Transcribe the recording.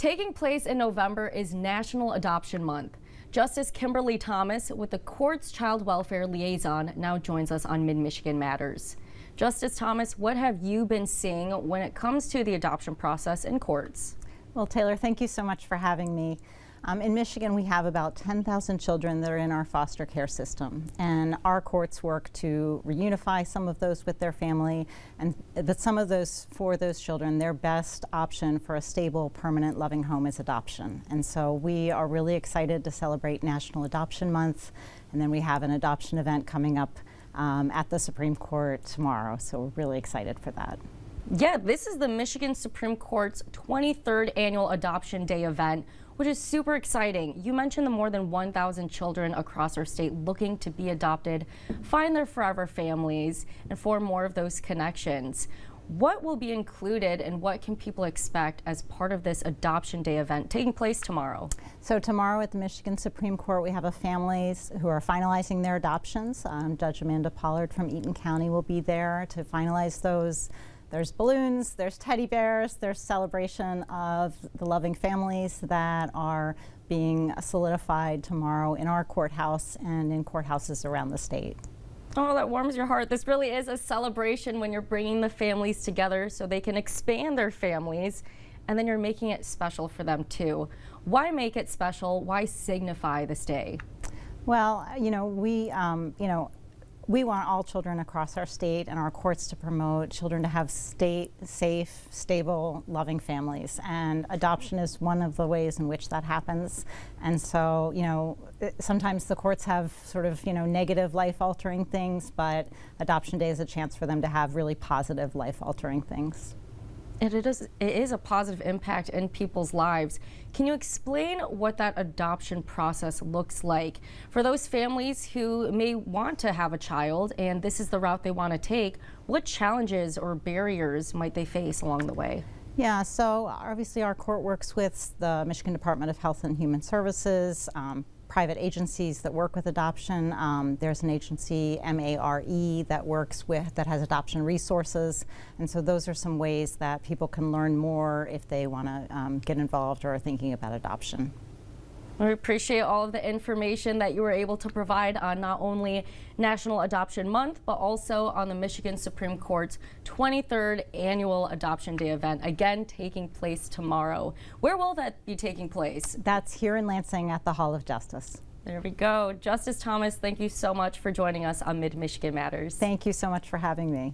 Taking place in November is National Adoption Month. Justice Kimberly Tomace with the court's Child Welfare Liaison now joins us on Mid-Michigan Matters. Justice Tomace, what have you been seeing when it comes to the adoption process in courts? Well, Taylor, thank you so much for having me. In Michigan, we have about 10,000 children that are in our foster care system, and our courts work to reunify some of those with their family, and that some of those, for those children, their best option for a stable, permanent, loving home is adoption. And so we are really excited to celebrate National Adoption Month, and then we have an adoption event coming up at the Supreme Court tomorrow, so we're really excited for that. Yeah, this is the Michigan Supreme Court's 23rd Annual Adoption Day event, which is super exciting. You mentioned the more than 1,000 children across our state looking to be adopted, find their forever families, and form more of those connections. What will be included and what can people expect as part of this Adoption Day event taking place tomorrow? So tomorrow at the Michigan Supreme Court, we have families who are finalizing their adoptions. Judge Amanda Pollard from Eaton County will be there to finalize those. There's balloons, there's teddy bears, there's celebration of the loving families that are being solidified tomorrow in our courthouse and in courthouses around the state. Oh, that warms your heart. This really is a celebration when you're bringing the families together so they can expand their families, and then you're making it special for them too. Why make it special? Why signify this day? Well, we want all children across our state and our courts to promote children to have safe, stable, loving families. And adoption is one of the ways in which that happens. And so, sometimes the courts have sort of, negative life-altering things, but Adoption Day is a chance for them to have really positive life-altering things. It is a positive impact in people's lives. Can you explain what that adoption process looks like for those families who may want to have a child and this is the route they want to take? What challenges or barriers might they face along the way? Yeah, so obviously our court works with the Michigan Department of Health and Human Services, private agencies that work with adoption. There's an agency, MARE, that has adoption resources, and so those are some ways that people can learn more if they want to get involved or are thinking about adoption. We appreciate all of the information that you were able to provide on not only National Adoption Month, but also on the Michigan Supreme Court's 23rd Annual Adoption Day event, again taking place tomorrow. Where will that be taking place? That's here in Lansing at the Hall of Justice. There we go. Justice Tomace, thank you so much for joining us on Mid-Michigan Matters. Thank you so much for having me.